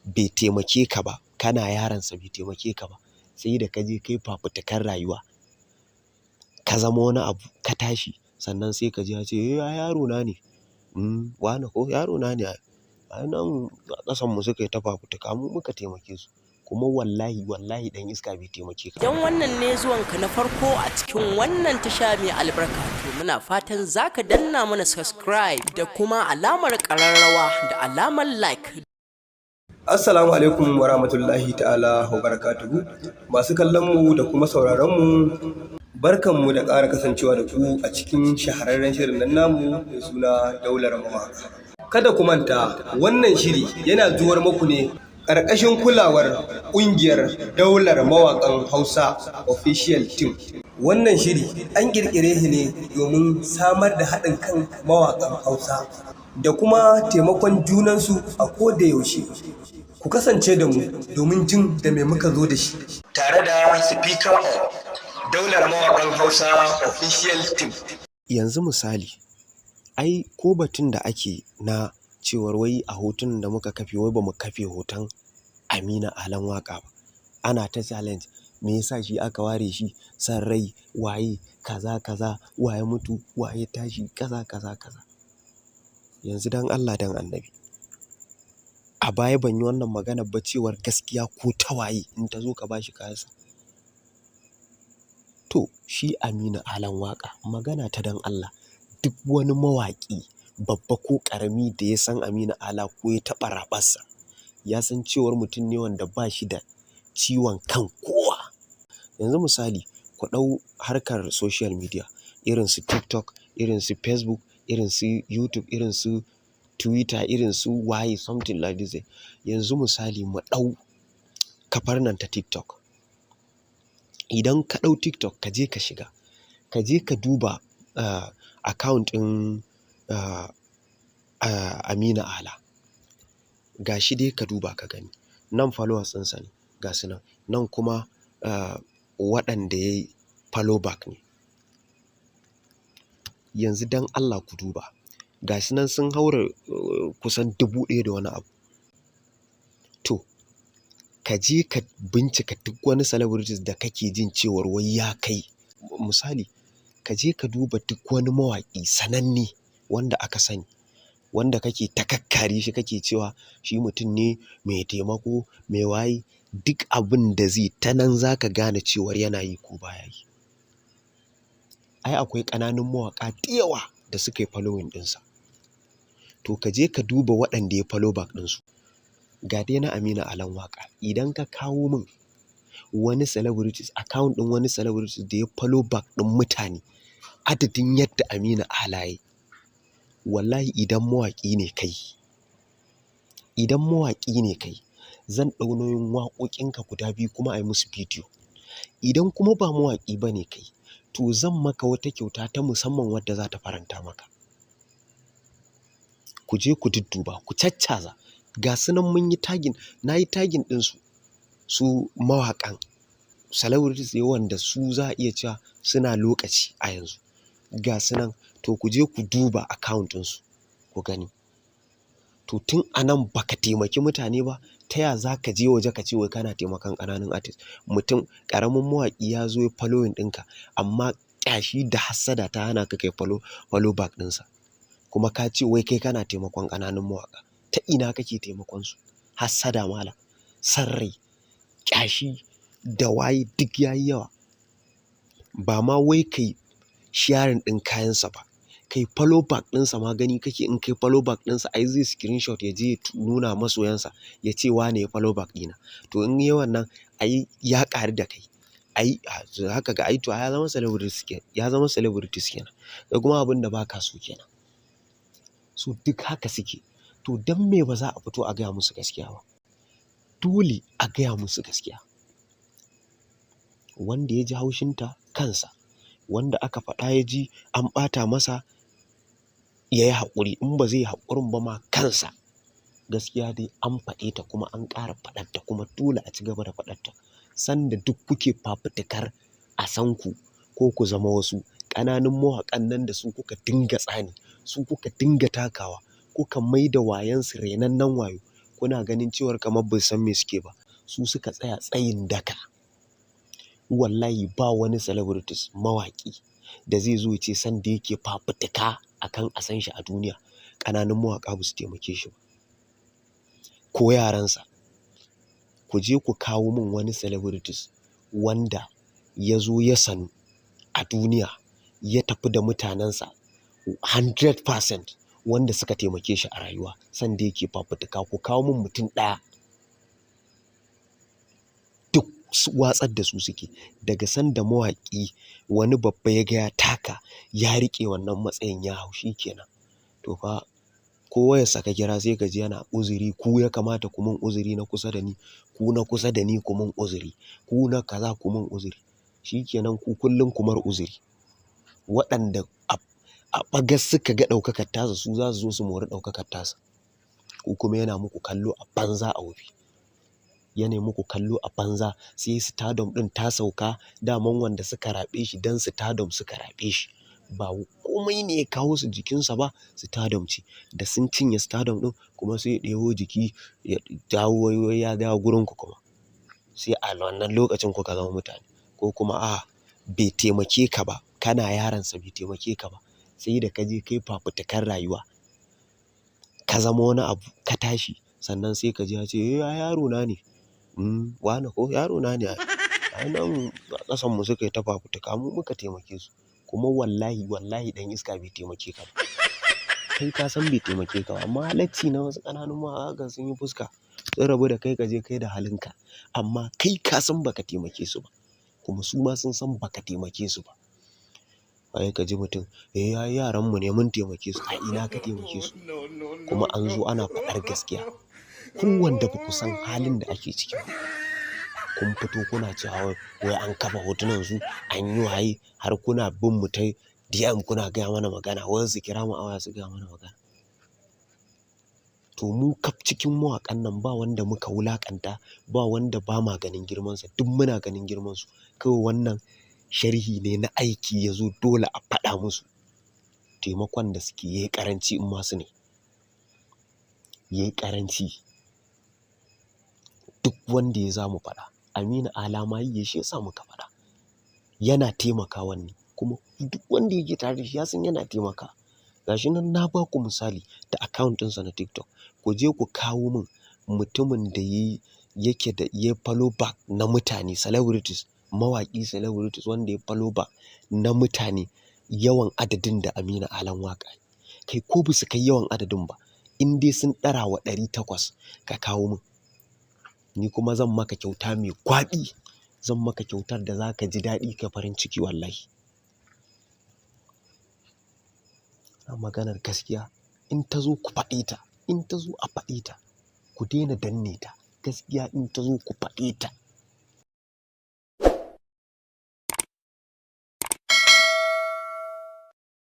bai taimake ka ba, kana yaransa bai taimake ka ba, sai da ka je kai fafutukar rayuwa ka zama wani abu ka tashi sannan sai ka ji ya ce yaro na ne, wane ko yaro na ne, ai nan a ƙasanmu suka yi ta fafutuka mu muka taimake su, kuma wallahi ɗan iska bai taimake ka. Idan wannan ne zuwanka na farko a cikin wannan tasha mai albarka, to muna fatan za ka danna mana subscribe da kuma alamar ƙararrawa da alamar like. Assalamu alaikum wa rahmatullahi ta'ala wa barakatuhu. Masu kallon mu da kuma sauraron mu, barkanmu da ƙara kasancewa da ku a cikin shahararren shirin nan namu mai suna Daular Mawakan. Kada ku manta, wannan shiri yana zuwar muku ne ƙarƙashin kulawar ƙungiyar Daular Mawakan Hausa Official Team. Wannan shiri an ƙirƙire shi ne domin samar da haɗin kan mawaƙan Hausa da kuma taimakon junansu a koda yaushe. Ku kasance da mu domin jin da me muka zo da shi. Tare da Speaker Daular Mawakan Hausa Official Team. Yanzu misali, ai ko batun da ake na cewar wai a hotunan da muka kafe wai bamu kafe hoton Aminu Alan Waƙa ba. Ana ta challenge, me yasa shi aka ware shi, san rai, waye, kaza, waye mutu, waye tashi, kaza. Yanzu dan Allah dan Annabi. A baya ban yi wannan maganar ba cewar gaskiya ko ta waye in ta zo ka bashi kayansa. To shi Aminu Alan Waƙa, magana ta dan Allah, duk wani mawaƙi babba ko ƙarami da ya san Aminu Ala ko ya taɓa raɓarsa, ya san cewar mutum ne wanda ba shi da ciwon kan kowa. Yanzu misali, ku ɗau harkar social media irin su TikTok, irin su Facebook, irin su YouTube, irin su Twitter, irin su waye, something like this. Yanzu misali mu ɗau kafar nan ta TikTok. Idan ka ɗau TikTok ka je ka shiga, ka je ka duba account ɗin Aminu Ala. Ga shi dai ka duba ka gani. Nan followers ɗinsa ne, ga su nan. Nan kuma waɗanda ya yi follow back ne. Yanzu dan Allah ku duba. Ga su nan sun haura kusan 1,000 da wani abu. To, ka je ka bincika duk wani celebrities da kake jin cewar wai ya kai. Misali, ka je ka duba duk wani mawaƙi sananne wanda aka sani, wanda kake ta kakkare shi kake cewa shi mutum ne mai taimako, mai waye, duk abin da zai ta nan za ka gane cewar yana yi ko baya yi. Ai akwai ƙananun mawaƙa da yawa da suka yi following ɗinsa. To ka je ka duba waɗanda ya follow back ɗinsu. Ga dai na Aminu Alan Waƙa. Idan ka kawo min wani celebrities, account ɗin wani celebrities da ya follow back ɗin mutane adadin yadda Aminu Ala ya yi, wallahi idan mawaƙi ne kai, zan ɗau nauyin waƙoƙinka guda 2 kuma a yi musu bidiyo. Idan kuma ba mawaƙi ba ne kai, to zan maka wata kyauta ta musamman wadda za ta faranta maka. Ku je ku dudduba, ku caccaza. Ga su nan mun yi tagging, na yi tagging ɗinsu, su mawaƙan celebrities ne wanda su za a iya cewa suna lokaci a yanzu. Ga su nan, to ku je ku duba account ɗinsu ku gani. To tun a nan ba ka taimaki mutane ba, ta ya za ka je waje ka ce wai kana taimakon ƙananun artist? Mutum ƙaramin mawaƙi ya zo ya following ɗinka, amma ƙyashi da hassada ta hana ka kai follow back ɗinsa. Kuma ka ce wai kai kana taimakon ƙananun mawaƙa. Ta ina kake taimakon su? Hassada malam, san rai, ƙyashi da waye duk ya yi yawa. Ba ma wai kai sharing ɗin kayansa ba, kai follow back ɗinsa ma gani kake in kai follow back ɗinsa ai zai screenshot ya je ya nuna masoyansa ya ce wane ya follow back ɗina. To in yi wannan ai ya ƙaru da kai. Ai haka ga ai to ya zama celebrities kenan. Da kuma abin da ba ka so kenan. So duk haka suke. To don me ba za a fito a gaya musu gaskiya ba? Dole a gaya musu gaskiya. Wanda ya ji haushinta kansa, wanda aka faɗa ya ji an ɓata masa ya yi haƙuri, in ba zai yi haƙurin ba ma kansa. Gaskiya dai an faɗe ta kuma an ƙara faɗarta kuma dole a ci gaba da faɗarta. Sanda duk kuke fafutukar a san ku ko ku zama wasu, ƙananun mawaƙan nan da su kuka dinga tsani, su kuka dinga takawa, kuka mai da wayansu renannen wayo, kuna ganin cewar kamar bai san me suke ba, su suka tsaya tsayin daka. Wallahi ba wani celebrities mawaƙi da zai zo ya ce sanda yake fafutuka akan a san shi a duniya ƙananun mawaƙa ba su taimake shi ba, ko yaransa. Ku je ku kawo min wani celebrities wanda ya zo ya sanu a duniya ya tafi da mutanensa 100% wanda suka taimake shi a rayuwa sanda yake fafutuka. Ku kawo min mutum ɗaya. Duk watsar da su suke. Daga sanda mawaƙi wani babba ya ga ya taka ya riƙe wannan matsayin ya hau shi kenan. To fa ko wayarsa ka kira sai ka ji yana uzuri, ku ya kamata ku min uzuri na kusa da ni, ku na kusa da ni ku min uzuri, ku na kaza ku min uzuri. Shi kenan ku kullum ku mar uzuri. Waɗanda a ɓagas suka ga ɗaukakar tasa su za su zo su mori ɗaukakar tasa. Ku kuma yana muku kallo a banza a wofi. Yana muku kallo a banza, sai stardom ɗin ta sauka, daman wanda suka raɓe shi dan stardom suka raɓe shi. Ba komai ne ya kawo su jikinsa ba, stardom ce. Da sun cinye stardom ɗin kuma sai ya ɗebo jiki ya dawo ya dawo gurinku kuma. Sai a wannan lokacin kuka zama mutane. Ko kuma a'a bai taimake ka ba, kana yaronsa bai taimake ka ba. Sai da ka je kai fafutukar rayuwa, ka zama wani abu, ka tashi, sannan sai ka ji ya ce yaro na ne. Wane ko yaro na ne. Ai nan ƙasanmu suka yi ta fafutuka mu muka taimake su. Kuma wallahi ɗan iska bai taimake ka ba. Kai ka san bai taimake ka ba, amma halacci na wasu ƙananun mawaƙa sun yi fuska. Sun rabu da kai ka je kai da halinka. Amma kai ka san baka taimake su ba. Kuma su ma sun san baka taimake su ba. Ai ka ji mutum ai yaranmu ne mun taimake su. A ina ka taimake su? Kuma an zo ana faɗar gaskiya. Ku wanda ba ku san halin da ake ciki ba. Kun fito kuna cewa wai an kafa hotunan su, an yi waye, har kuna bin mu ta DM kuna gaya mana magana, wai su kira mu a waya su gaya mana magana. To mu kaf cikin mawaƙan nan ba wanda muka wulaƙanta, ba wanda ba ma ganin girmansa, duk muna ganin girmansu. Kawai wannan sharhi ne na aiki ya zo dole a faɗa musu. Taimakon da suke yayi ƙaranci in masu ne. Yayi ƙaranci. Duk wanda ya za mu faɗa. Aminu Ala ma yi shi ya sa muka faɗa. Yana taimakawa ne. Kuma duk wanda yake tare da shi ya san yana taimaka. Gashi nan na ba ku misali da account ɗinsa na TikTok. Ku je ku kawo min mutumin da yake da ya follow back na mutane, celebrities, mawaƙi celebrities wanda ya follow back na mutane yawan adadin da Aminu Alan waƙa. Kai ko ba su kai yawan adadin ba, in dai sun ɗara wa 800 ka kawo min. Ni kuma zan maka kyauta mai gwaɓi. Zan maka kyautar da za ka ji daɗi ka farin ciki wallahi. A maganar gaskiya in ta zo ku faɗe ta, in ta zo a faɗe ta. Ku daina danne ta. Gaskiya in ta zo ku faɗe ta.